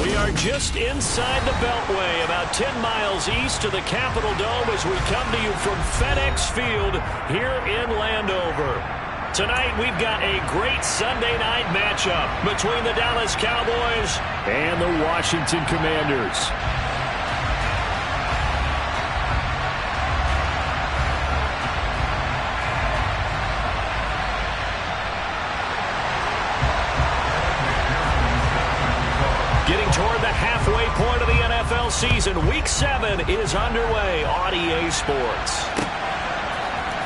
We are just inside the Beltway, about 10 miles east of the Capitol Dome as we come to you from FedEx Field here in Landover. Tonight we've got a great Sunday night matchup between the Dallas Cowboys and the Washington Commanders. Getting toward the halfway point of the NFL season, Week 7 is underway on EA Sports.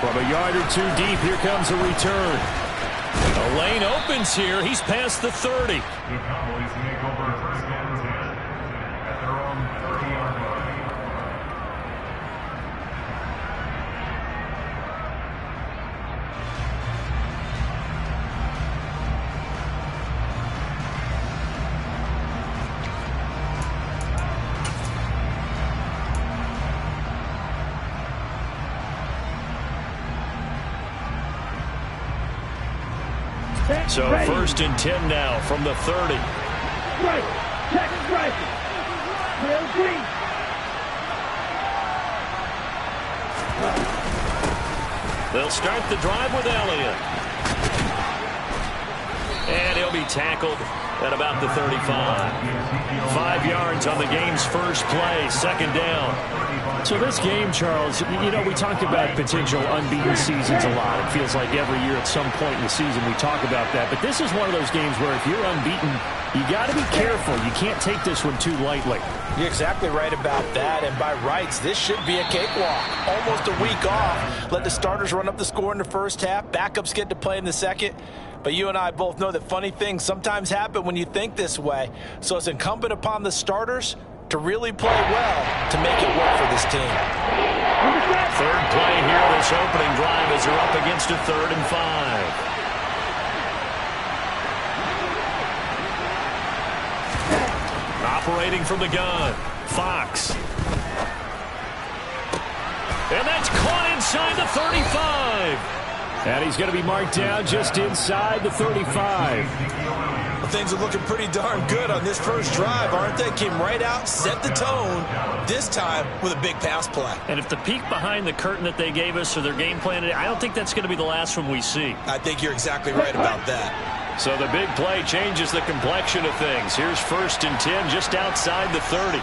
From a yard or two deep, here comes a return. A lane opens here. He's past the 30. The Cowboys make over first down at their own 30-yard line. So first and 10 now from the 30. Right, check right. Real deep. They'll start the drive with Elliott. And he'll be tackled at about the 35. 5 yards on the game's first play, second down. So this game, Charles, you know, we talked about potential unbeaten seasons a lot. It feels like every year at some point in the season we talk about that. But this is one of those games where if you're unbeaten, you got to be careful. You can't take this one too lightly. You're exactly right about that. And by rights, this should be a cakewalk. Almost a week off. Let the starters run up the score in the first half. Backups get to play in the second. But you and I both know that funny things sometimes happen when you think this way. So it's incumbent upon the starters to really play well to make it work for this team. Third play here this opening drive as they're up against a 3rd and 5. Operating from the gun, Fox. And that's caught inside the 35. And he's going to be marked down just inside the 35. Things are looking pretty darn good on this first drive, aren't they? Came right out, set the tone, this time with a big pass play. And if the peek behind the curtain that they gave us or their game plan, I don't think that's going to be the last one we see. I think you're exactly right about that. So the big play changes the complexion of things. Here's first and 10 just outside the 30.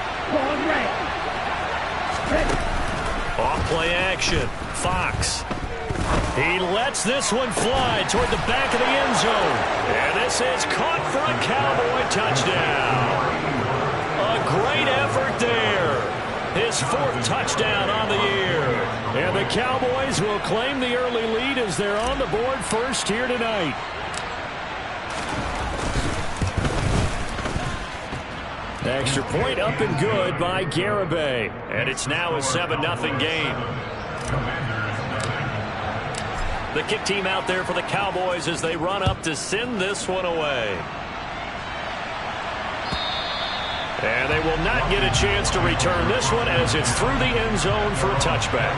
Off play action, Fox. He lets this one fly toward the back of the end zone. And this is caught for a Cowboy touchdown. A great effort there. His 4th touchdown on the year. And the Cowboys will claim the early lead as they're on the board first here tonight. Extra point up and good by Garibay. And it's now a 7-0 game. The kick team out there for the Cowboys as they run up to send this one away. And they will not get a chance to return this one as it's through the end zone for a touchback.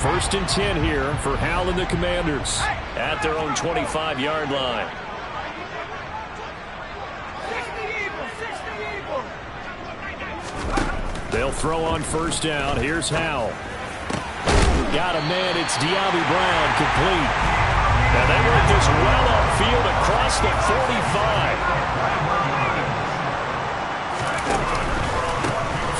First and 10 here for Hal and the Commanders at their own 25-yard line. They'll throw on first down. Here's Hal. Got a man. It's De'Ami Brown complete. And they work this well upfield across the 45.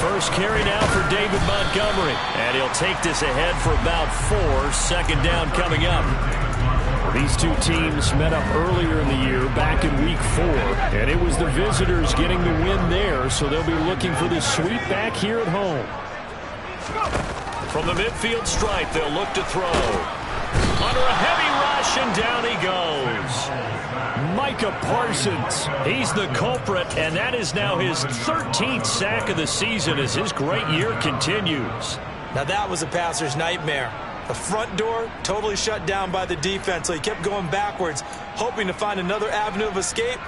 First carry now for David Montgomery. And he'll take this ahead for about 4. Second down coming up. These two teams met up earlier in the year, back in Week 4. And it was the visitors getting the win there, so they'll be looking for the sweep back here at home. From the midfield stripe, they'll look to throw. Under a heavy rush, and down he goes. Micah Parsons, he's the culprit, and that is now his 13th sack of the season as his great year continues. Now that was a passer's nightmare. The front door totally shut down by the defense, so he kept going backwards, hoping to find another avenue of escape.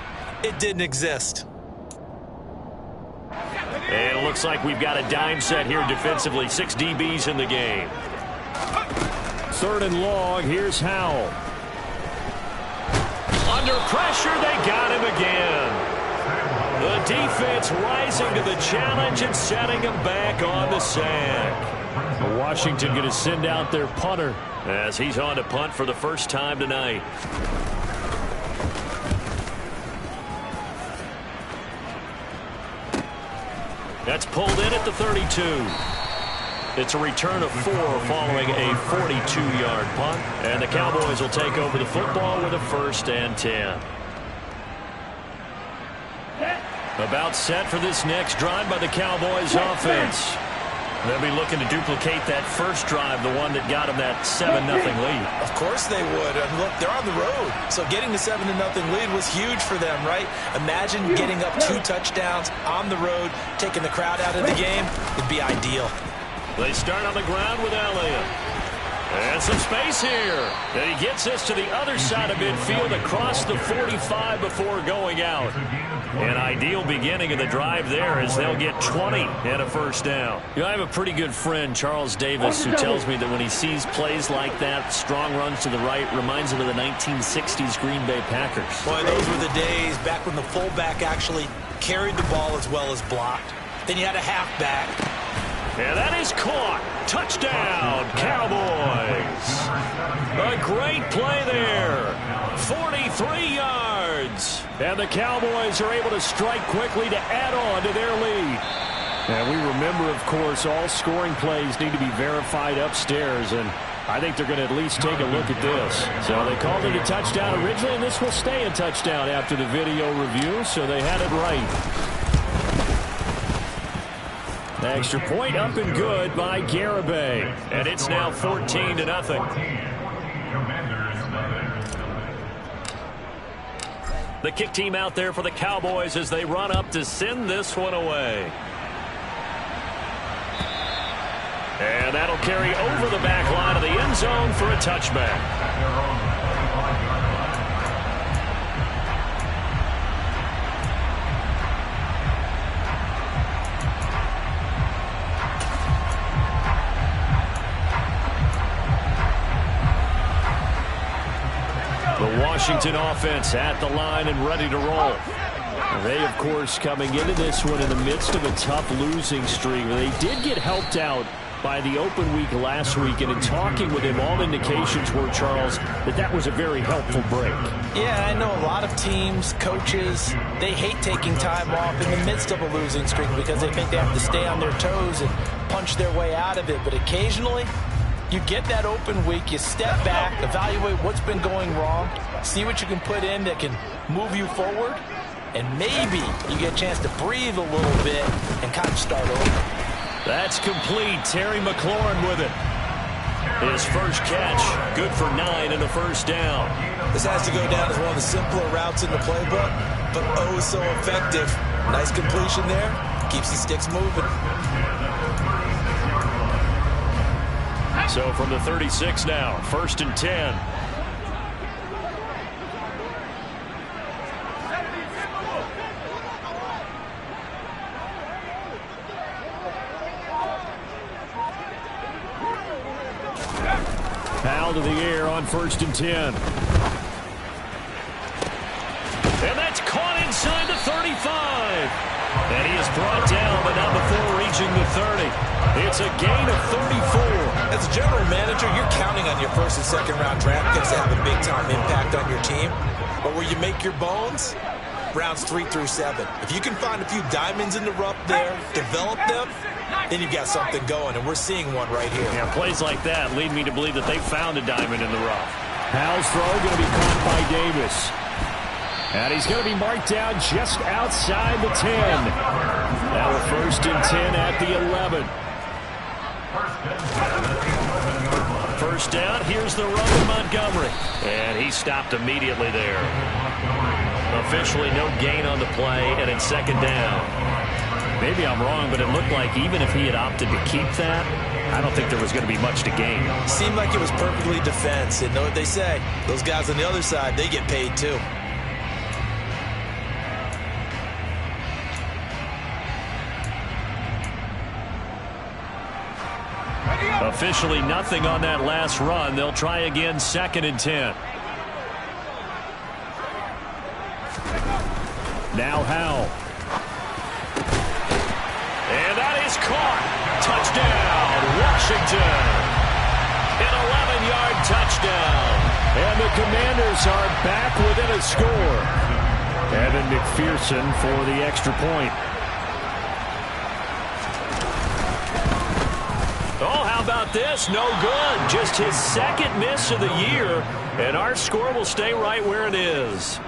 It didn't exist. looks like we've got a dime set here defensively. 6 DBs in the game. 3rd and long. Here's Howell. Under pressure, they got him again. The defense rising to the challenge and setting him back on the sack. Washington going to send out their punter as he's on to punt for the first time tonight. That's pulled in at the 32. It's a return of 4 following a 42-yard punt. And the Cowboys will take over the football with a 1st and 10. About set for this next drive by the Cowboys offense. They'll be looking to duplicate that first drive, the one that got them that 7-0 lead. Of course they would. And look, they're on the road. So getting the 7-0 lead was huge for them, right? Imagine getting up 2 touchdowns on the road, taking the crowd out of the game. It'd be ideal. They start on the ground with Elliott. And some space here. And he gets this to the other side of midfield across the 45 before going out. An ideal beginning of the drive there as they'll get 20 and a 1st down. You know, I have a pretty good friend, Charles Davis, who tells me that when he sees plays like that, strong runs to the right, reminds him of the 1960s Green Bay Packers. Boy, those were the days back when the fullback actually carried the ball as well as blocked. Then you had a halfback. And that is caught. Touchdown, Cowboys. A great play there. 43 yards. And the Cowboys are able to strike quickly to add on to their lead. And we remember, of course, all scoring plays need to be verified upstairs. And I think they're going to at least take a look at this. So they called it a touchdown originally, and this will stay a touchdown after the video review. So they had it right. Extra point up and good by Garibay. And it's now 14-0. The kick team out there for the Cowboys as they run up to send this one away. And that'll carry over the back line of the end zone for a touchback. The Washington offense at the line and ready to roll. They, of course, coming into this one in the midst of a tough losing streak. They did get helped out by the open week last week, and in talking with him, all indications were, Charles, that was a very helpful break. Yeah, I know a lot of teams, coaches, they hate taking time off in the midst of a losing streak because they think they have to stay on their toes and punch their way out of it. But occasionally, you get that open week, you step back, evaluate what's been going wrong, see what you can put in that can move you forward, and maybe you get a chance to breathe a little bit and kind of start over. That's complete. Terry McLaurin with it. His first catch, good for 9 and a 1st down. This has to go down as one of the simpler routes in the playbook, but oh so effective. Nice completion there, keeps the sticks moving. So from the 36 now, 1st and 10. Foul to the air on 1st and 10. And that's caught inside the 35. And he is brought down, but not before reaching the 30. It's a gain of 34. As a general manager, you're counting on your 1st and 2nd round draft picks to have a big-time impact on your team. But where you make your bones, rounds 3 through 7. If you can find a few diamonds in the rough there, develop them, then you've got something going, and we're seeing one right here. Yeah, plays like that lead me to believe that they found a diamond in the rough. Howell's throw going to be caught by Davis. And he's going to be marked down just outside the 10. Now a 1st and 10 at the 11. 1st down, here's the run to Montgomery. And he stopped immediately there. Officially no gain on the play, and it's 2nd down. Maybe I'm wrong, but it looked like even if he had opted to keep that, I don't think there was going to be much to gain. Seemed like it was perfectly defense. And know what they say, those guys on the other side, they get paid too. Officially nothing on that last run. They'll try again, 2nd and 10. Now Howell. And that is caught. Touchdown, Washington. An 11-yard touchdown. And the Commanders are back within a score. Evan McPherson for the extra point. Oh, how about this? No good. Just his 2nd miss of the year. And our score will stay right where it is.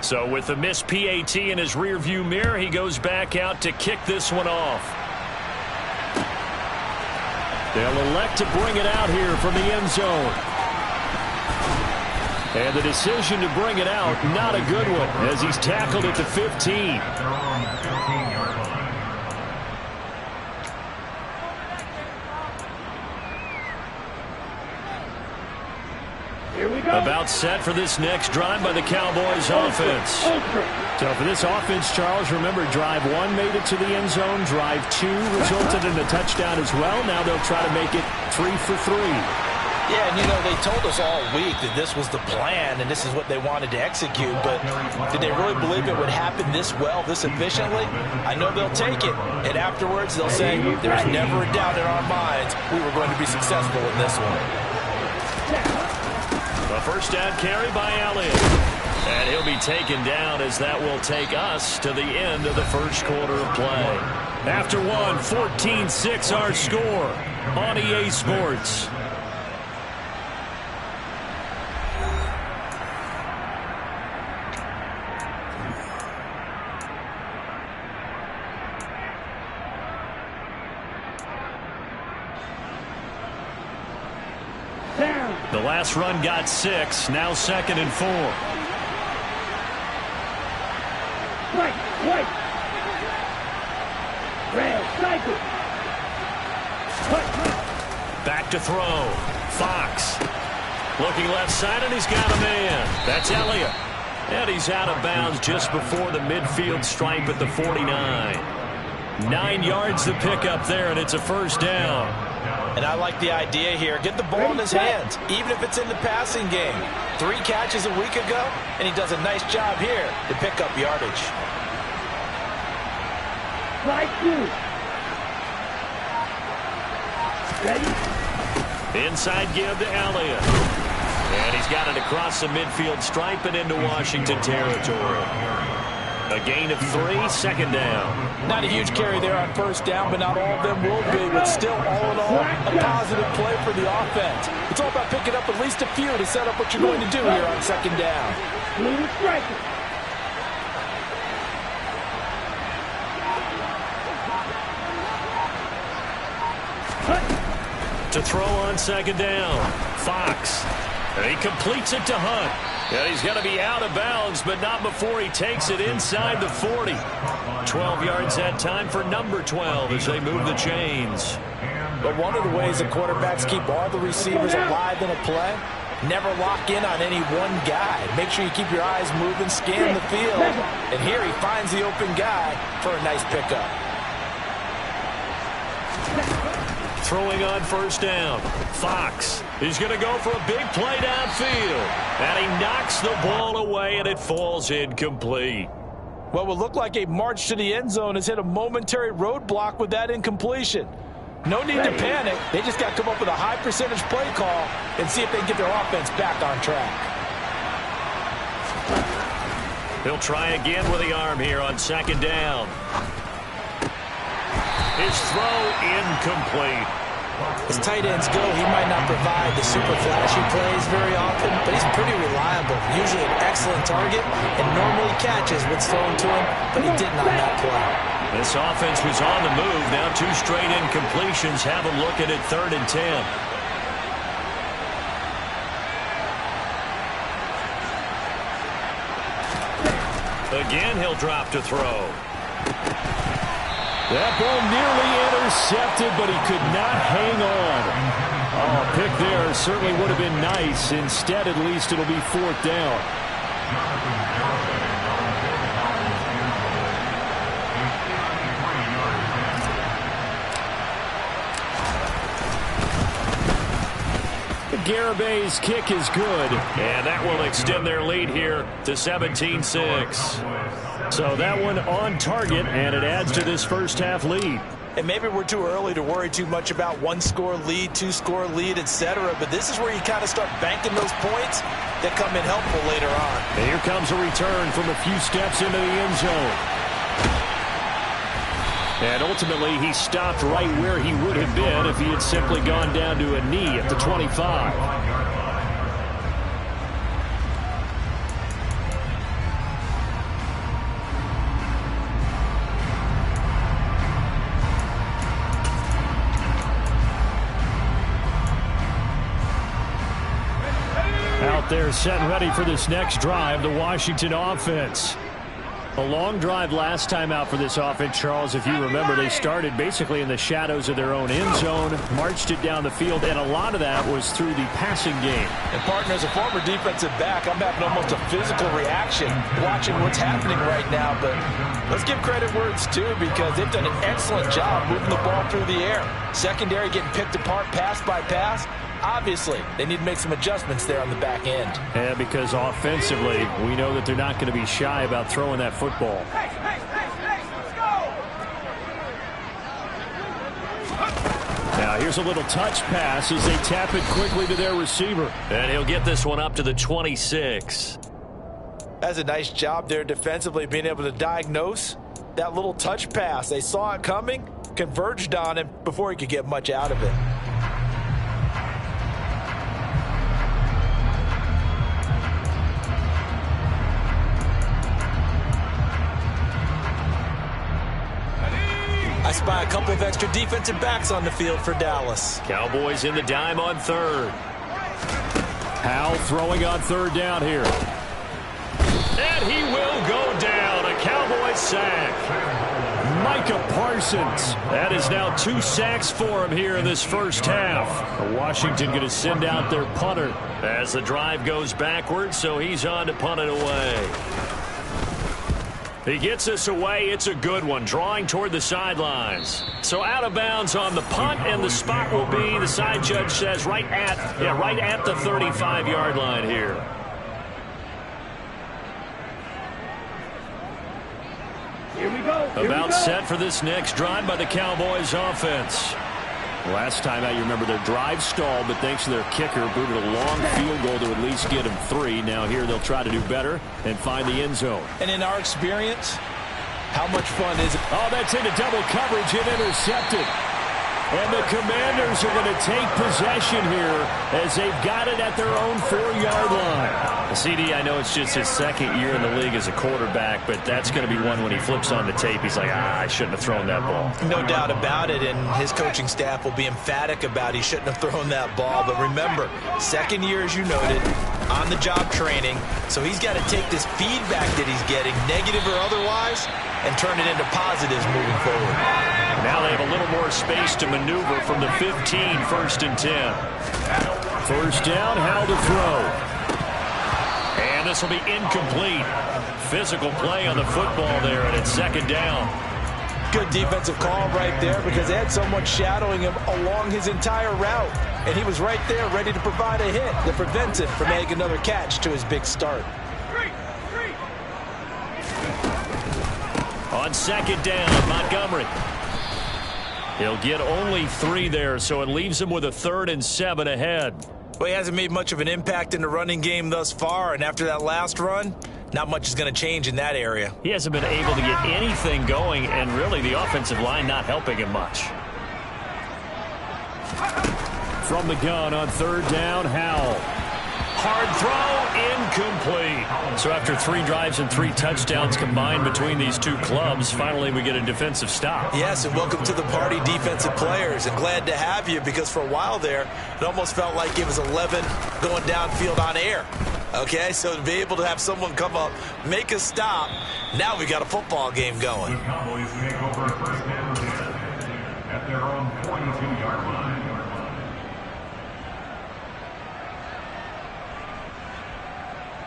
So with the missed PAT in his rearview mirror, he goes back out to kick this one off. They'll elect to bring it out here from the end zone. And the decision to bring it out, not a good one, as he's tackled at the 15. About set for this next drive by the Cowboys offense. So for this offense, Charles, remember, drive 1 made it to the end zone. Drive 2 resulted in a touchdown as well. Now they'll try to make it 3 for 3. Yeah, and you know, they told us all week that this was the plan and this is what they wanted to execute, but did they really believe it would happen this well, this efficiently? I know they'll take it, and afterwards they'll say, there's never a doubt in our minds we were going to be successful in this one. A first down carry by Elliott. And he'll be taken down as that will take us to the end of the first quarter of play. After one, 14-6 our score on EA Sports. The last run got 6, now 2nd and 4. Back to throw. Fox. Looking left side, and he's got a man. That's Elliott. And he's out of bounds just before the midfield stripe at the 49. 9 yards to pick up there, and it's a first down. And I like the idea here. Get the ball in his hands, even if it's in the passing game. 3 catches a week ago, and he does a nice job here to pick up yardage. Inside give to Elliott. And he's got it across the midfield stripe and into Washington territory. A gain of 3, 2nd down. Not a huge carry there on first down, but not all of them will be. But still, all in all, a positive play for the offense. It's all about picking up at least a few to set up what you're going to do here on 2nd down. To throw on 2nd down. Fox. And he completes it to Hunt. And he's going to be out of bounds, but not before he takes it inside the 40. 12 yards that time for number 12 as they move the chains. But one of the ways the quarterbacks keep all the receivers alive in a play, never lock in on any one guy. Make sure you keep your eyes moving, scan the field. And here he finds the open guy for a nice pickup. Throwing on first down. Fox. He's going to go for a big play downfield. And he knocks the ball away, and it falls incomplete. What will look like a march to the end zone has hit a momentary roadblock with that incompletion. No need to panic. They just got to come up with a high percentage play call and see if they can get their offense back on track. He'll try again with the arm here on 2nd down. His throw incomplete. As tight ends go, he might not provide the super flashy plays very often, but he's pretty reliable. Usually an excellent target and normally catches what's thrown to him, but he didn't on that play. This offense was on the move. Now 2 straight incompletions. Have him looking at 3rd and 10. Again, he'll drop to throw. That ball nearly intercepted, but he could not hang on. Oh, pick there certainly would have been nice. Instead, at least it'll be fourth down. Garabay's kick is good, and that will extend their lead here to 17-6. So that one on target, and it adds to this first half lead. And maybe we're too early to worry too much about one-score lead, two-score lead, etc. But this is where you kind of start banking those points that come in helpful later on. And here comes a return from a few steps into the end zone. And ultimately, he stopped right where he would have been if he had simply gone down to a knee at the 25. Out there set and ready for this next drive, the Washington offense. A long drive last time out for this offense, Charles. If you remember, they started basically in the shadows of their own end zone, marched it down the field, and a lot of that was through the passing game. And, partner, as a former defensive back, I'm having almost a physical reaction watching what's happening right now. But let's give credit where it's due, because they've done an excellent job moving the ball through the air. Secondary getting picked apart pass by pass. Obviously, they need to make some adjustments there on the back end. Yeah, because offensively, we know that they're not going to be shy about throwing that football. Now, here's a little touch pass as they tap it quickly to their receiver. And he'll get this one up to the 26. That's a nice job there defensively, being able to diagnose that little touch pass. They saw it coming, converged on him before he could get much out of it. I spy a couple of extra defensive backs on the field for Dallas. Cowboys in the dime on third. Howell throwing on third down here. And he will go down. A Cowboys sack. Micah Parsons. That is now 2 sacks for him here in this first half. Washington going to send out their punter as the drive goes backwards, so he's on to punt it away. He gets this away. It's a good one, drawing toward the sidelines. So out of bounds on the punt, and the spot will be, the side judge says, right at the 35-yard line here. Here we go. About set for this next drive by the Cowboys offense. Last time out, you remember their drive stalled, but thanks to their kicker, booted a long field goal to at least get him 3. Now here they'll try to do better and find the end zone. And in our experience, how much fun is it? Oh, that's into double coverage and intercepted. And the Commanders are going to take possession here as they've got it at their own 4-yard line. CD, I know it's just his second year in the league as a quarterback, but that's going to be one when he flips on the tape. He's like, I shouldn't have thrown that ball. No doubt about it, and his coaching staff will be emphatic about he shouldn't have thrown that ball. But remember, second year, as you noted, on-the-job training, so he's got to take this feedback that he's getting, negative or otherwise, and turn it into positives moving forward. Now they have a little more space to maneuver from the 15, 1st and 10. First down, Howell to throw. And this will be incomplete. Physical play on the football there, and it's second down. Good defensive call right there, because they had someone shadowing him along his entire route. And he was right there ready to provide a hit that prevents him from making another catch to his big start. On second down, Montgomery. He'll get only 3 there, so it leaves him with a 3rd and 7 ahead. Well, he hasn't made much of an impact in the running game thus far, and after that last run, not much is going to change in that area. He hasn't been able to get anything going, and really the offensive line not helping him much. From the gun on third down, Howell. Hard throw, incomplete. So after 3 drives and 3 touchdowns combined between these two clubs, finally we get a defensive stop. Yes, and welcome to the party, defensive players. And glad to have you, because for a while there, it almost felt like it was 11 going downfield on air. Okay, so to be able to have someone come up, make a stop, now we got a football game going. The Cowboys make over first down at their own 22-yard line.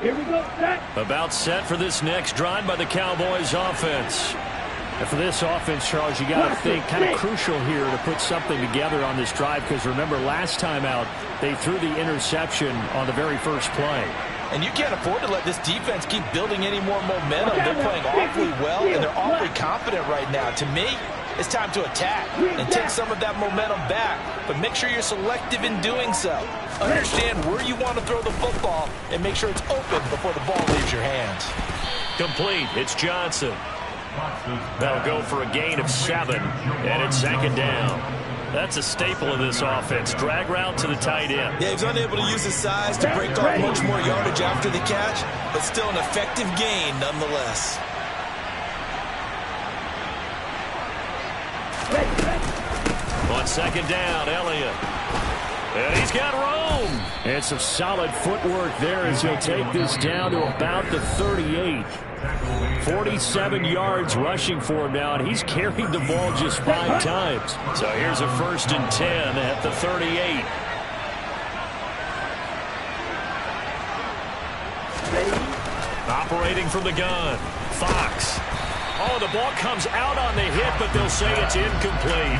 Here we go, set. About set for this next drive by the Cowboys offense. And for this offense, Charles, you got to think kind of crucial here to put something together on this drive, because remember last time out they threw the interception on the very first play. And you can't afford to let this defense keep building any more momentum. They're playing awfully well, and they're awfully confident right now. To me, it's time to attack and take some of that momentum back, but make sure you're selective in doing so. Understand where you want to throw the football and make sure it's open before the ball leaves your hands. Complete. It's Johnson. That'll go for a gain of 7, and it's 2nd down. That's a staple of this offense. Drag route to the tight end. Yeah, he's unable to use his size to break off much more yardage after the catch, but still an effective gain nonetheless. On 2nd down, Elliott. And he's got room. And some solid footwork there as he'll take this down to about the 38. 47 yards rushing for him now, and he's carried the ball just 5 times. So here's a 1st and 10 at the 38. Operating from the gun, Fox. Oh, the ball comes out on the hit, but they'll say it's incomplete.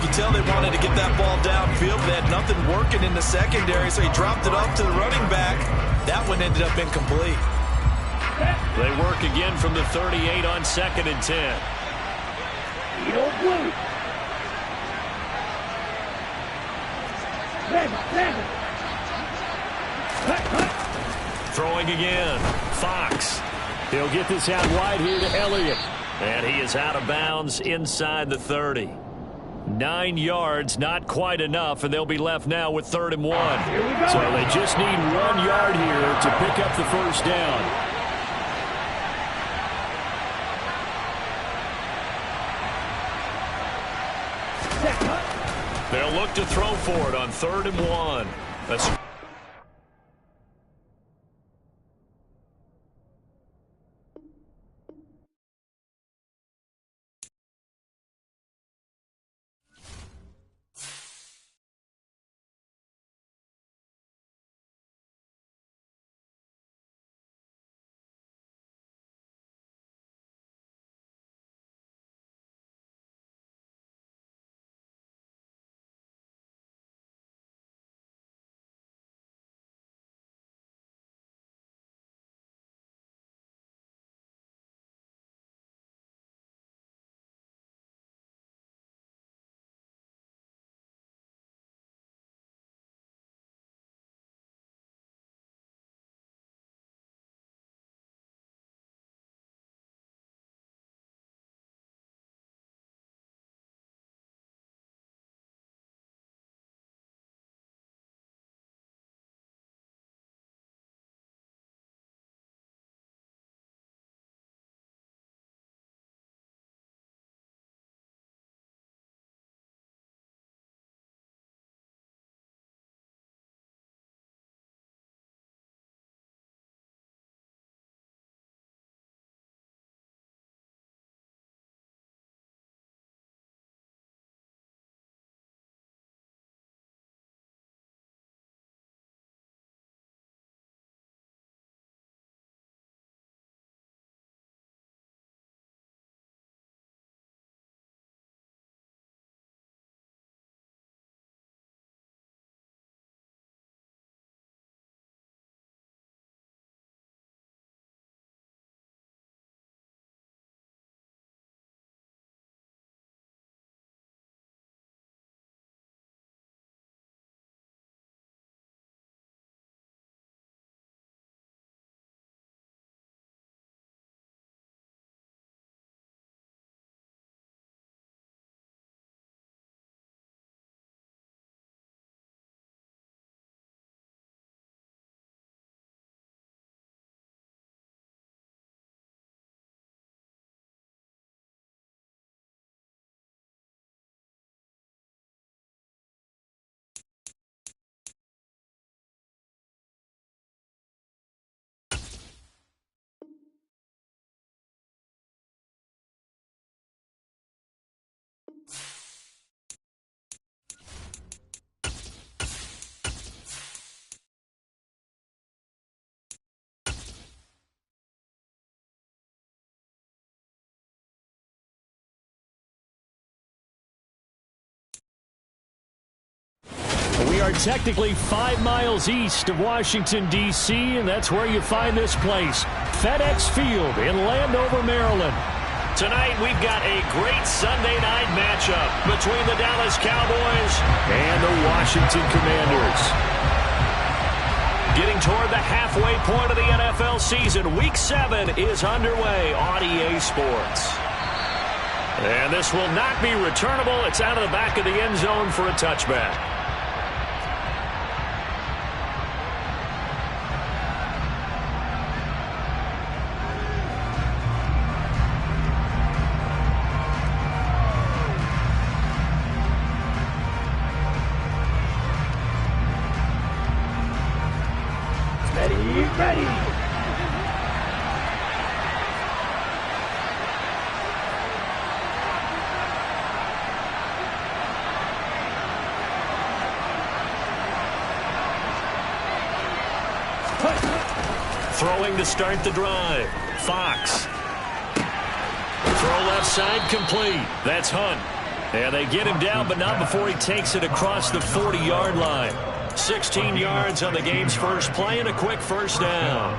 You can tell they wanted to get that ball downfield, but they had nothing working in the secondary, so he dropped it off to the running back. That one ended up incomplete. They work again from the 38 on 2nd and 10. Throwing again, Fox. He'll get this out wide here to Elliott. And he is out of bounds inside the 30. 9 yards, not quite enough, and they'll be left now with 3rd and 1. So they just need 1 yard here to pick up the 1st down. They'll look to throw for it on 3rd and 1. That's are technically 5 miles east of Washington, D.C., and that's where you find this place, FedEx Field in Landover, Maryland. Tonight, we've got a great Sunday night matchup between the Dallas Cowboys and the Washington Commanders. Getting toward the halfway point of the NFL season, Week 7 is underway on EA Sports. And this will not be returnable. It's out of the back of the end zone for a touchback. Ready. Throwing to start the drive. Fox. Throw left side complete. That's Hunt. And they get him down, but not before he takes it across the 40-yard line. 16 yards on the game's first play and a quick first down.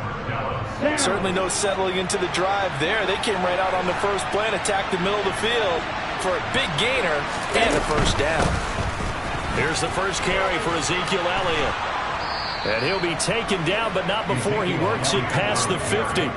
Certainly no settling into the drive there. They came right out on the first play and attacked the middle of the field for a big gainer and a first down. Here's the first carry for Ezekiel Elliott. And he'll be taken down, but not before he works it past the 50.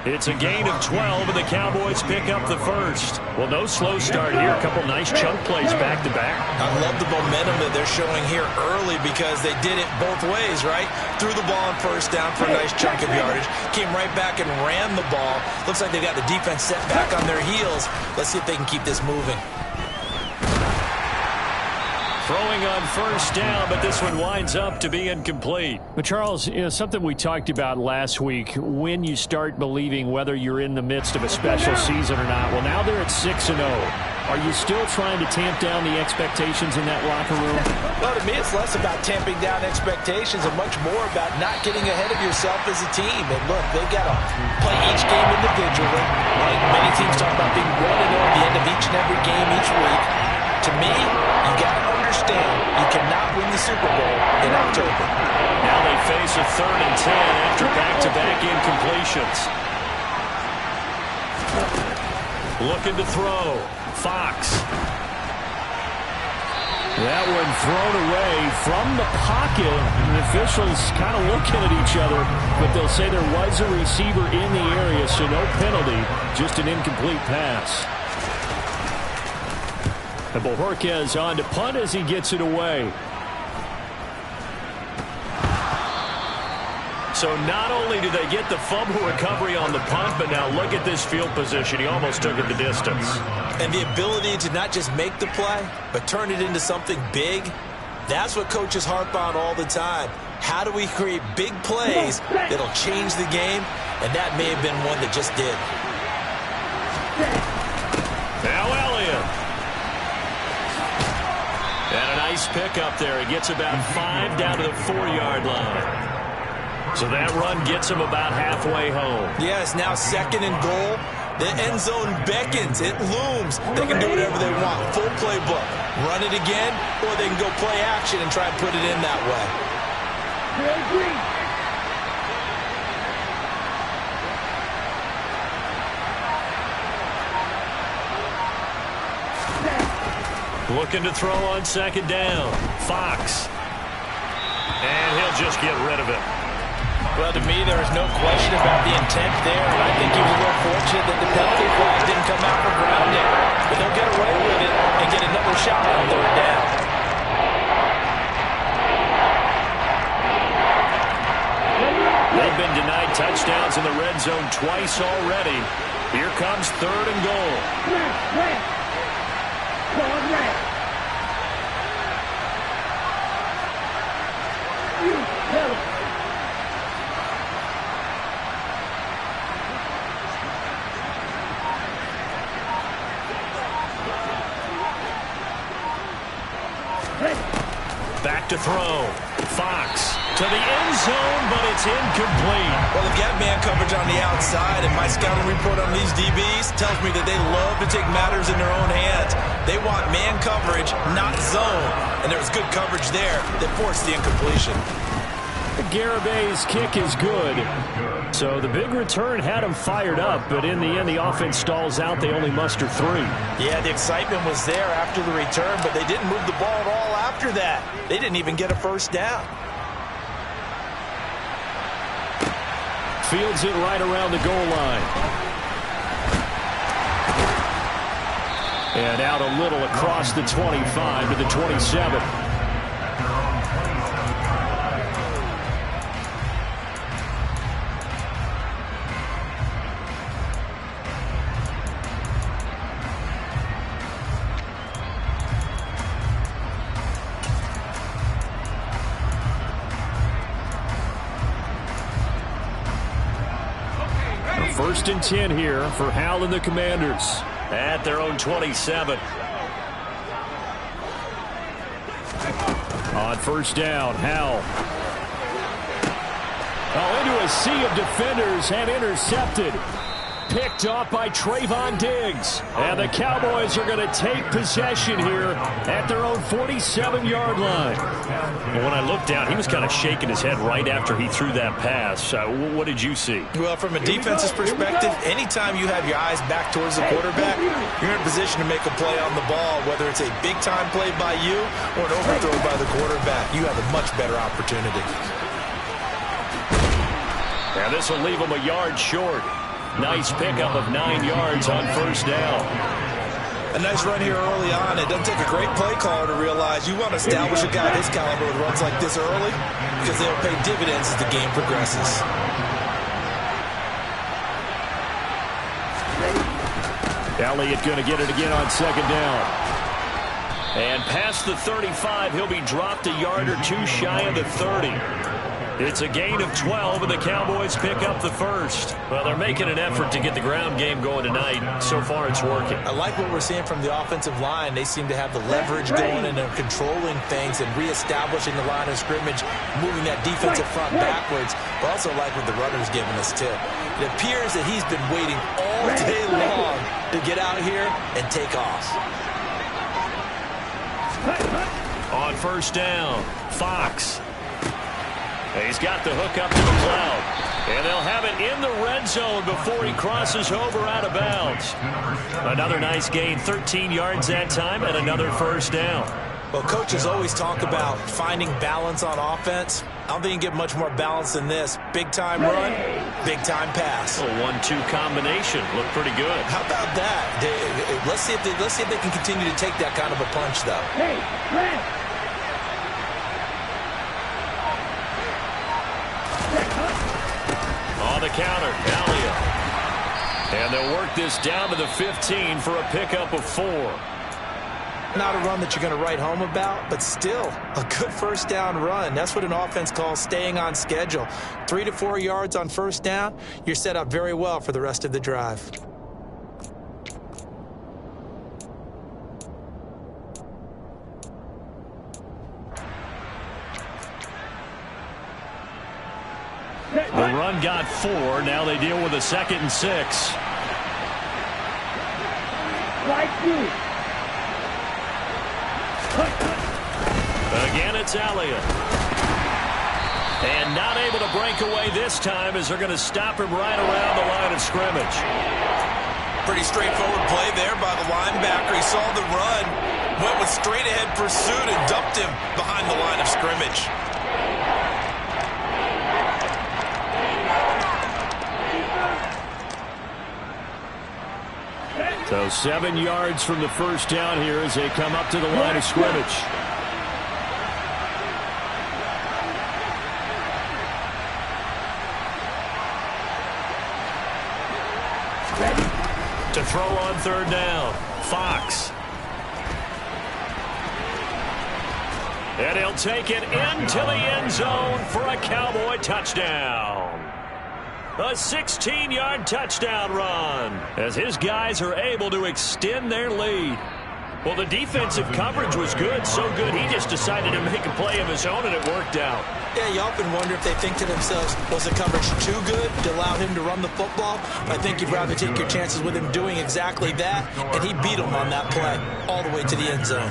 It's a gain of 12, and the Cowboys pick up the first. Well, no slow start here. A couple nice chunk plays back-to-back. I love the momentum that they're showing here early because they did it both ways, right? Threw the ball on first down for a nice chunk of yardage. Came right back and ran the ball. Looks like they got the defense set back on their heels. Let's see if they can keep this moving. Throwing on first down, but this one winds up to be incomplete. But, Charles, something we talked about last week, when you start believing whether you're in the midst of a special season or not. Well, now they're at 6-0. Are you still trying to tamp down the expectations in that locker room? Well, to me, it's less about tamping down expectations and much more about not getting ahead of yourself as a team. And, look, they've got to play each game individually. Like many teams talk about being 1-0 at the end of each and every game each week. To me, you got to understand you cannot win the Super Bowl in October. Now they face a 3rd and 10 after back-to-back incompletions. Looking to throw. Fox. That one thrown away from the pocket. The officials kind of looking at each other, but they'll say there was a receiver in the area, so no penalty, just an incomplete pass. And Bojorquez on to punt as he gets it away. So not only do they get the fumble recovery on the punt, but now look at this field position. He almost took it the distance. And the ability to not just make the play, but turn it into something big, that's what coaches harp on all the time. How do we create big plays that'll change the game? And that may have been one that just did. Now Elliott. And a nice pickup there. He gets about 5 down to the 4-yard line. So that run gets him about halfway home. Yes, now 2nd and goal. The end zone beckons. It looms. They can do whatever they want. Full playbook. Run it again, or they can go play action and try and put it in that way. Looking to throw on 2nd down. Fox. And he'll just get rid of it. Well, to me, there is no question about the intent there, and I think he was a little fortunate that the penalty flag didn't come out for grounding. But they'll get away with it and get another shot on 3rd down. They've been denied touchdowns in the red zone twice already. Here comes 3rd and goal. Back to throw. Fox. to the end zone, but it's incomplete. Well, they've got man coverage on the outside, and my scouting report on these DBs tells me that they love to take matters in their own hands. They want man coverage, not zone. And there was good coverage there that forced the incompletion. Garabay's kick is good. So the big return had him fired up, but in the end, the offense stalls out. They only muster 3. Yeah, the excitement was there after the return, but they didn't move the ball at all after that. They didn't even get a first down. Fields it right around the goal line. And out a little across the 25 to the 27. First and 10 here for Hal and the Commanders. At their own 27. On first down, Hal. Into a sea of defenders and intercepted. Picked off by Trayvon Diggs. And the Cowboys are going to take possession here at their own 47-yard line. And when I looked down, he was kind of shaking his head right after he threw that pass. What did you see? Well, from a defense's perspective, anytime you have your eyes back towards the quarterback, you're in a position to make a play on the ball, whether it's a big-time play by you or an overthrow by the quarterback. You have a much better opportunity. And this will leave him a yard short. Nice pickup of 9 yards on first down. A nice run here early on. It doesn't take a great play caller to realize you want to establish a guy this caliber with runs like this early because they'll pay dividends as the game progresses. Elliott going to get it again on second down. And past the 35, he'll be dropped a yard or two shy of the 30. It's a gain of 12, and the Cowboys pick up the first. Well, they're making an effort to get the ground game going tonight. So far, it's working. I like what we're seeing from the offensive line. They seem to have the leverage going, and they're controlling things and reestablishing the line of scrimmage, moving that defensive front backwards. I also like what the runner's giving us, too. It appears that he's been waiting all day long to get out here and take off. On first down, Fox. He's got the hook up to the cloud. And they'll have it in the red zone before he crosses over out of bounds. Another nice gain, 13 yards that time, and another first down. Well, coaches always talk about finding balance on offense. I don't think you can get much more balance than this. Big-time run, big-time pass. A 1-2 combination. Looked pretty good. How about that? Let's see if they can continue to take that kind of a punch, though. Hey, Brad. On the counter, Elliott. And they'll work this down to the 15 for a pickup of 4. Not a run that you're going to write home about, but still a good first down run. That's what an offense calls staying on schedule. 3 to 4 yards on first down, you're set up very well for the rest of the drive. The run got 4. Now they deal with a 2nd and 6. Again, it's Elliott. And not able to break away this time as they're going to stop him right around the line of scrimmage. Pretty straightforward play there by the linebacker. He saw the run, went with straight-ahead pursuit, and dumped him behind the line of scrimmage. So 7 yards from the first down here as they come up to the line of scrimmage. To throw on third down, Fox. And he'll take it into the end zone for a Cowboy touchdown. A 16-yard touchdown run as his guys are able to extend their lead. Well, the defensive coverage was good, so good he just decided to make a play of his own, and it worked out. Yeah, you often wonder if they think to themselves, was the coverage too good to allow him to run the football? I think you'd rather take your chances with him doing exactly that, and he beat him on that play all the way to the end zone.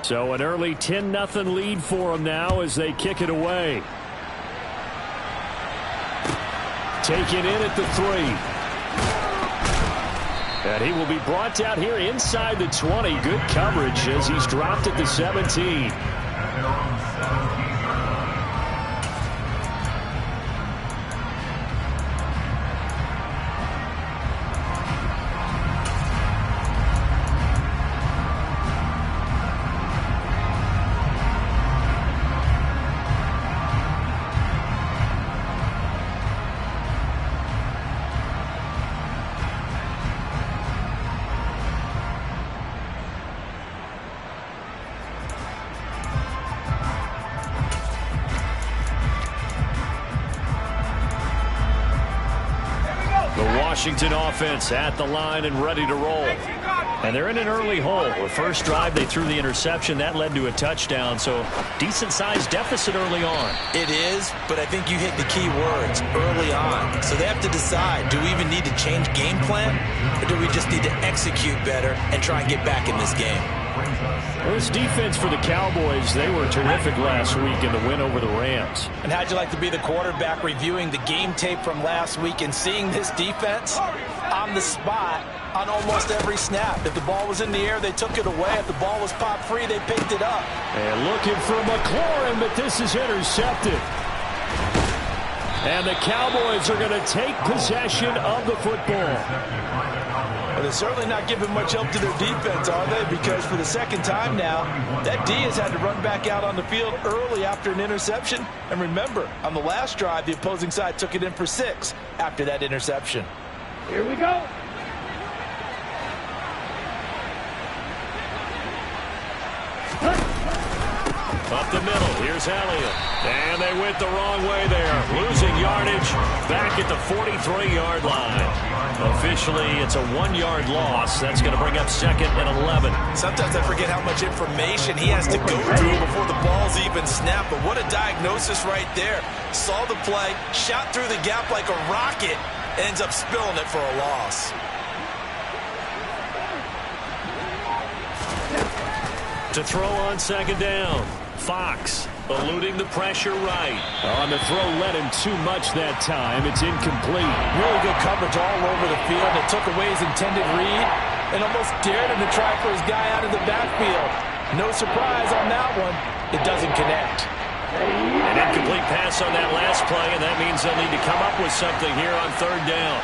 So an early 10-0 lead for them now as they kick it away. Taken in at the 3. And he will be brought down here inside the 20. Good coverage as he's dropped at the 17. Washington offense at the line and ready to roll. And they're in an early hole. The first drive, they threw the interception. That led to a touchdown, so decent-sized deficit early on. It is, but I think you hit the key words, early on. So they have to decide, do we even need to change game plan, or do we just need to execute better and try and get back in this game? Well, this defense for the Cowboys, they were terrific last week in the win over the Rams. And how'd you like to be the quarterback reviewing the game tape from last week and seeing this defense on the spot on almost every snap? If the ball was in the air, they took it away. If the ball was popped free, they picked it up. And looking for McLaurin, but this is intercepted. And the Cowboys are going to take possession of the football. Well, they're certainly not giving much help to their defense, are they? Because for the second time now, that D has had to run back out on the field early after an interception. And remember, on the last drive, the opposing side took it in for 6 after that interception. Here we go. Up the middle, here's Elliott. And they went the wrong way there. Losing yardage back at the 43-yard line. Officially, it's a 1-yard loss. That's going to bring up 2nd and 11. Sometimes I forget how much information he has to go through before the ball's even snapped. But what a diagnosis right there. Saw the play, shot through the gap like a rocket, ends up spilling it for a loss. To throw on 2nd down. Fox eluding the pressure right. On the throw, led him too much that time. It's incomplete. Really good coverage all over the field. It took away his intended read and almost dared him to try for his guy out of the backfield. No surprise on that one. It doesn't connect. An incomplete pass on that last play, and that means they'll need to come up with something here on 3rd down.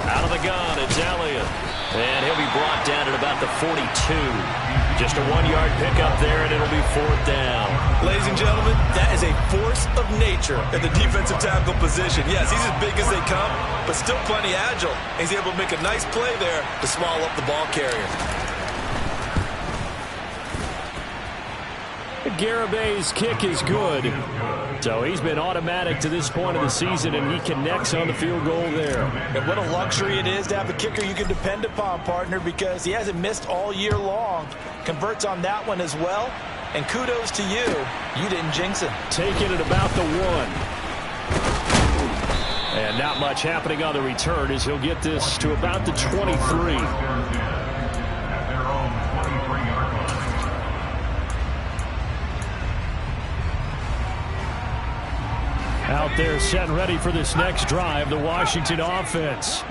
Out of the gun, it's Elliott. And he'll be brought down at about the 42. Just a 1-yard pickup there, and it'll be 4th down. Ladies and gentlemen, that is a force of nature in the defensive tackle position. Yes, he's as big as they come, but still plenty agile. He's able to make a nice play there to swallow up the ball carrier. Garibay's kick is good. So he's been automatic to this point of the season, and he connects on the field goal there. And what a luxury it is to have a kicker you can depend upon, partner, because he hasn't missed all year long. Converts on that one as well. And kudos to you. You didn't jinx him. Taking it about the 1. And not much happening on the return as he'll get this to about the 23. Out there set and ready for this next drive, the Washington offense.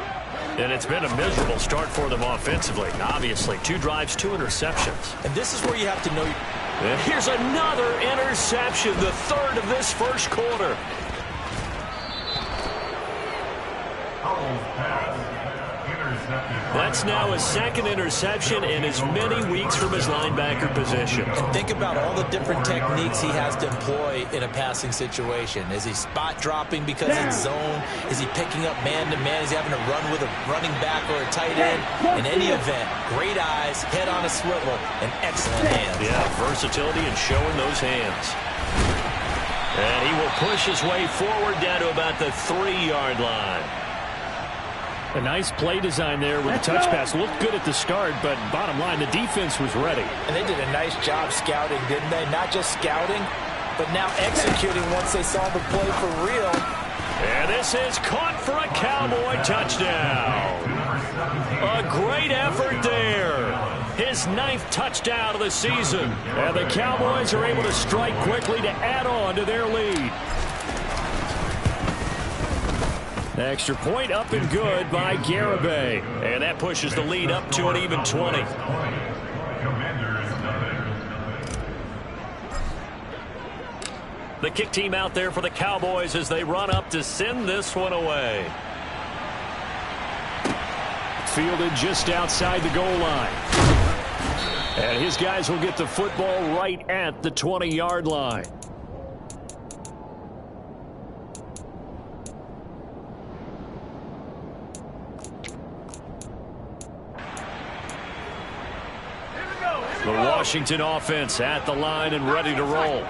And it's been a miserable start for them offensively. Obviously, 2 drives, 2 interceptions. And this is where you have to know. And here's another interception, the 3rd of this first quarter. That's now his second interception in as many weeks from his linebacker position. And think about all the different techniques he has to employ in a passing situation. Is he spot dropping because it's zone? Is he picking up man-to-man? Is he having to run with a running back or a tight end? In any event, great eyes, head on a swivel, and excellent hands. Yeah, versatility and showing those hands. And he will push his way forward down to about the 3-yard line. A nice play design there with the touch pass. Looked good at the start, but bottom line, the defense was ready. And they did a nice job scouting, didn't they? Not just scouting, but now executing once they saw the play for real. And this is caught for a Cowboy touchdown. A great effort there. His 9th touchdown of the season. And the Cowboys are able to strike quickly to add on to their lead. Extra point up and good by Garibay. And that pushes the lead up to an even 20. The kick team out there for the Cowboys as they run up to send this one away. Fielded just outside the goal line. And his guys will get the football right at the 20-yard line. The Washington offense at the line and ready to roll.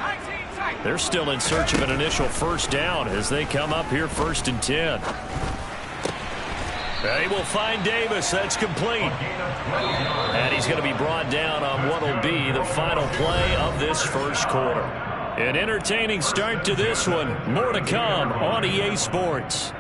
They're still in search of an initial first down as they come up here 1st and 10. They will find Davis. That's complete. And he's going to be brought down on what will be the final play of this first quarter. An entertaining start to this one. More to come on EA Sports.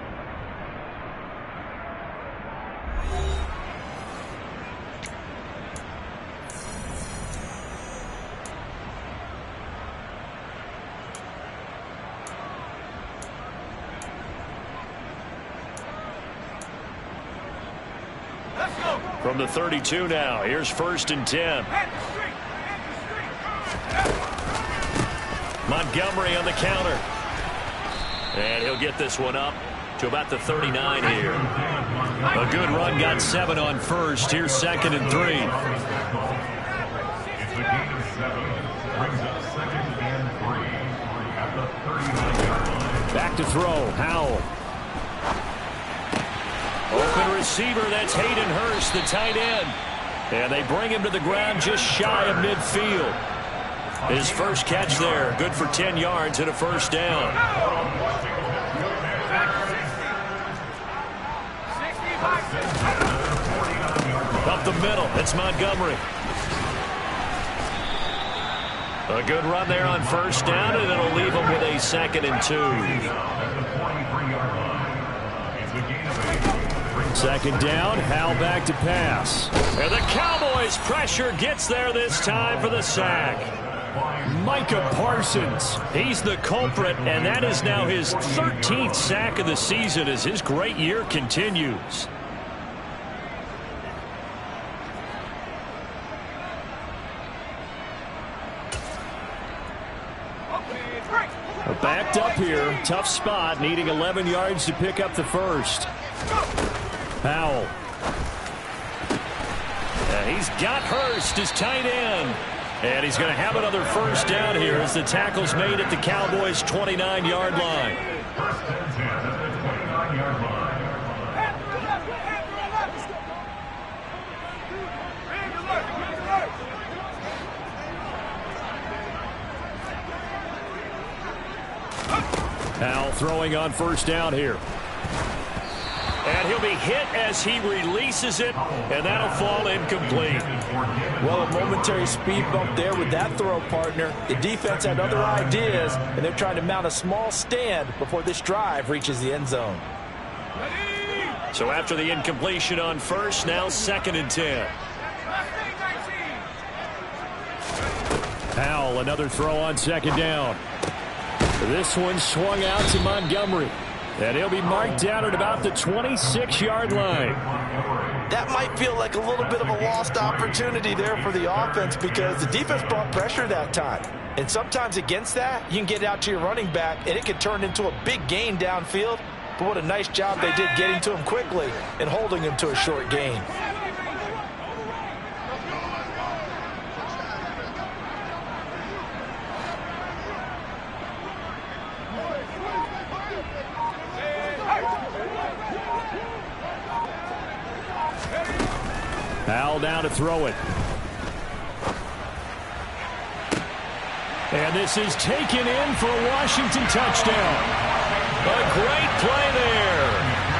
From the 32 now, here's 1st and 10. Montgomery on the counter. And he'll get this one up to about the 39 here. A good run, got 7 on first. Here's 2nd and 3. It's a gain of 7. Brings up 2nd and 3 at the 39-yard line. Back to throw, Howell. Open receiver, that's Hayden Hurst, the tight end. And they bring him to the ground just shy of midfield. His first catch there, good for 10 yards and a first down. Up the middle, it's Montgomery. A good run there on first down, and it'll leave him with a 2nd and 2. 2nd down, Howell back to pass. And the Cowboys' pressure gets there this time for the sack. Micah Parsons. He's the culprit, and that is now his 13th sack of the season as his great year continues. Backed up here, tough spot, needing 11 yards to pick up the first. Howell. And he's got Hurst, his tight end. And he's going to have another first down here as the tackle's made at the Cowboys' 29-yard line. First and 10 at the 29-yard line. Howell throwing on first down here. And he'll be hit as he releases it, and that'll fall incomplete. Well, a momentary speed bump there with that throw, partner. The defense had other ideas, and they're trying to mount a small stand before this drive reaches the end zone. So after the incompletion on first, now 2nd and 10. Howell, another throw on 2nd down. This one swung out to Montgomery. And he'll be marked down at about the 26-yard line. That might feel like a little bit of a lost opportunity there for the offense because the defense brought pressure that time. And sometimes against that, you can get out to your running back, and it can turn into a big gain downfield. but what a nice job they did getting to him quickly and holding him to a short gain. Foul down to throw it. And this is taken in for a Washington touchdown. A great play there.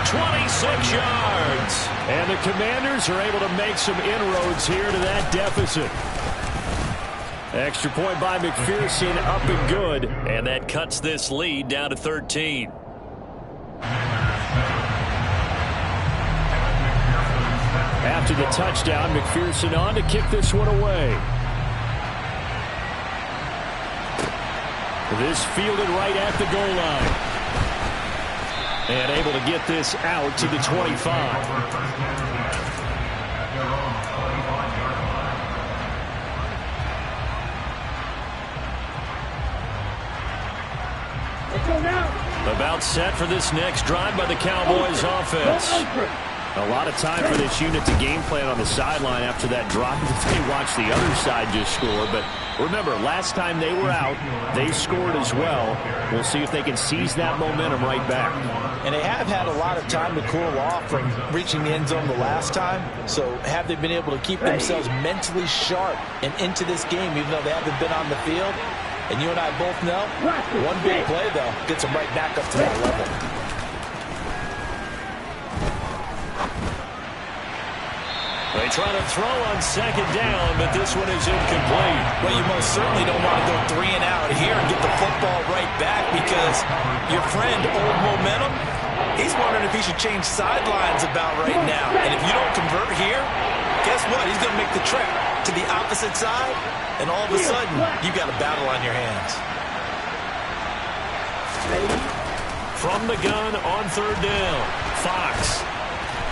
26 yards. And the Commanders are able to make some inroads here to that deficit. Extra point by McPherson, up and good. And that cuts this lead down to 13. After the touchdown, McPherson on to kick this one away. This fielded right at the goal line. And able to get this out to the 25. About set for this next drive by the Cowboys offense. A lot of time for this unit to game plan on the sideline after that drive that they watched the other side just score. But remember, last time they were out, they scored as well. We'll see if they can seize that momentum right back. And they have had a lot of time to cool off from reaching the end zone the last time. So have they been able to keep themselves mentally sharp and into this game, even though they haven't been on the field? And you and I both know, one big play, though, gets them right back up to that level. They try to throw on second down, but this one is incomplete. Well, you most certainly don't want to go 3 and out here and get the football right back, because your friend, Old Momentum, he's wondering if he should change sidelines about right now. And if you don't convert here, guess what? He's going to make the trek to the opposite side, and all of a sudden, you've got a battle on your hands. From the gun on third down, Fox.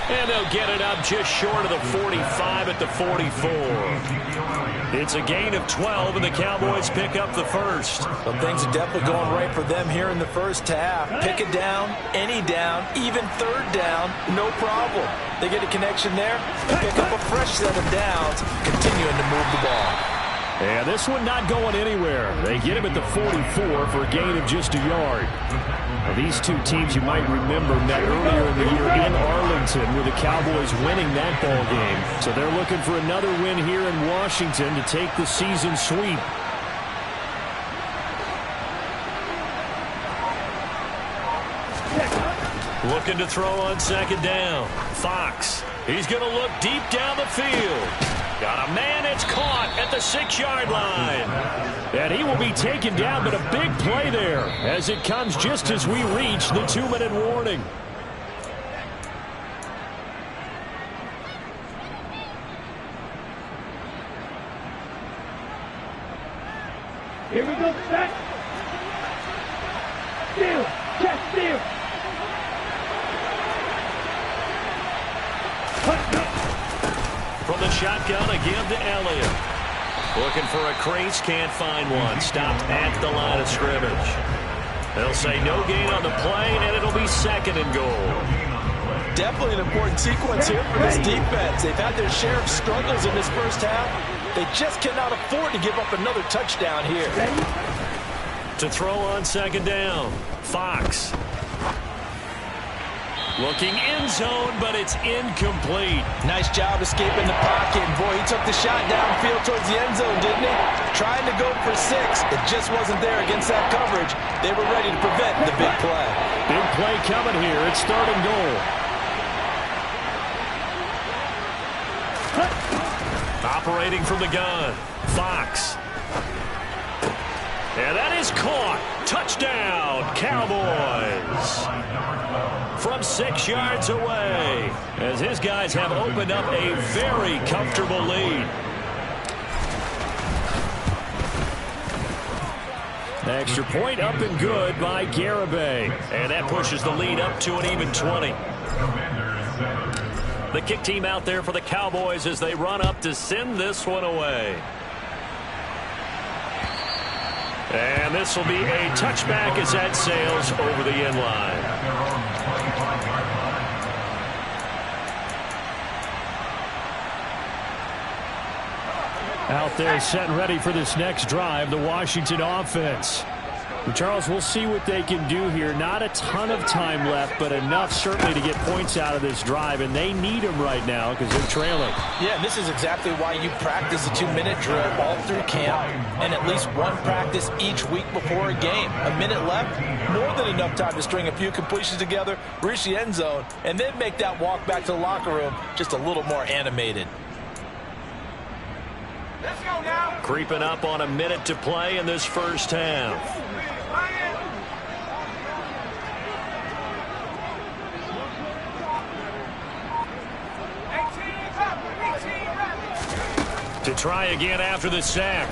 And they'll get it up just short of the 45 at the 44. It's a gain of 12, and the Cowboys pick up the first. Well, things are definitely going right for them here in the first half. Pick it down, any down, even third down, no problem. They get a connection there and pick up a fresh set of downs, continuing to move the ball. And this one not going anywhere. They get him at the 44 for a gain of just a yard. Now, these two teams, you might remember, met earlier in the year in Arlington with the Cowboys winning that ball game. So they're looking for another win here in Washington to take the season sweep. Looking to throw on second down. Fox. He's going to look deep down the field. Got a man, it's caught at the 6-yard line. And he will be taken down, but a big play there as it comes just as we reach the 2-minute warning. Here we go, set. Steal, check, steal. From the shotgun, a give to Elliott. Looking for a crease, can't find one. Stopped at the line of scrimmage. They'll say no gain on the play, and it'll be second and goal. Definitely an important sequence here for this defense. They've had their share of struggles in this first half. They just cannot afford to give up another touchdown here. To throw on second down, Fox. Looking end zone, but it's incomplete. Nice job escaping the pocket. Boy, he took the shot downfield towards the end zone, didn't he? Trying to go for 6. It just wasn't there against that coverage. They were ready to prevent the big play. Big play coming here. It's third and goal. Operating from the gun, Fox. And that is caught. Touchdown, Cowboys. From 6 yards away, as his guys have opened up a very comfortable lead. Extra point up and good by Garibay. And that pushes the lead up to an even 20. The kick team out there for the Cowboys as they run up to send this one away. And this will be a touchback as that sails over the end line. Out there set and ready for this next drive, the Washington offense. Charles, we'll see what they can do here. Not a ton of time left, but enough certainly to get points out of this drive, and they need them right now because they're trailing. Yeah, and this is exactly why you practice a 2-minute drill all through camp and at least one practice each week before a game. A minute left, more than enough time to string a few completions together, reach the end zone, and then make that walk back to the locker room just a little more animated. Let's go now. Creeping up on a minute to play in this first half. To try again after the sack.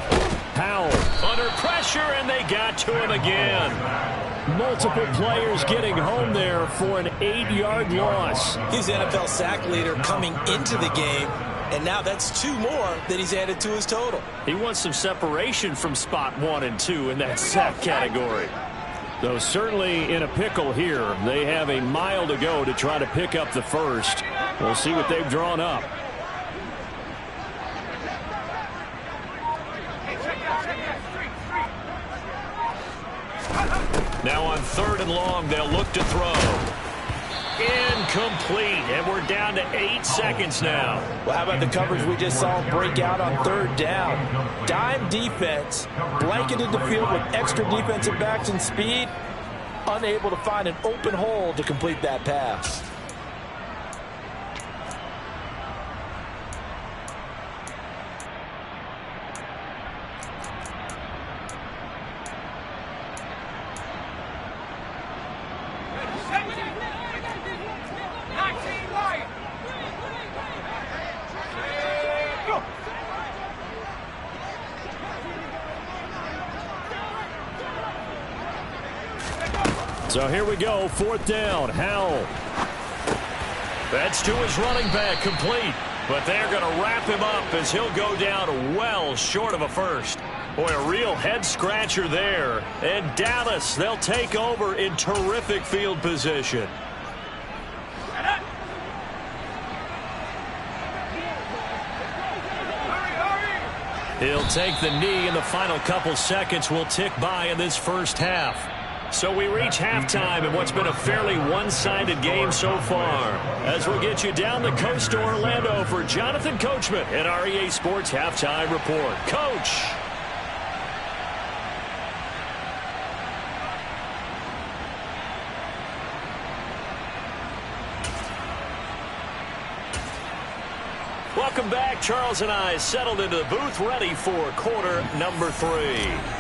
Powell under pressure, and they got to him again. Multiple players getting home there for an 8-yard loss. He's the NFL sack leader coming into the game, and now that's 2 more that he's added to his total. He wants some separation from spot 1 and 2 in that sack category. Though certainly in a pickle here. They have a mile to go to try to pick up the first. We'll see what they've drawn up. Now on 3rd and long, they'll look to throw. Incomplete, and we're down to 8 seconds now. Well, how about the coverage we just saw break out on 3rd down? Dime defense, blanketed the field with extra defensive backs and speed, unable to find an open hole to complete that pass. So here we go, 4th down, Howell. That's to his running back, complete. But they're going to wrap him up as he'll go down well short of a first. Boy, a real head-scratcher there. And Dallas, they'll take over in terrific field position. He'll take the knee, and the final couple seconds will tick by in this first half. So we reach halftime in what's been a fairly one-sided game so far. As we'll get you down the coast to Orlando for Jonathan Coachman at REA Sports Halftime Report. Coach. Welcome back. Charles and I settled into the booth, ready for quarter number 3.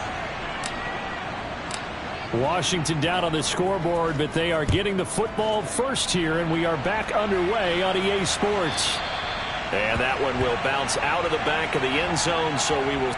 Washington down on the scoreboard, but they are getting the football first here, and we are back underway on EA Sports. And that one will bounce out of the back of the end zone, so we will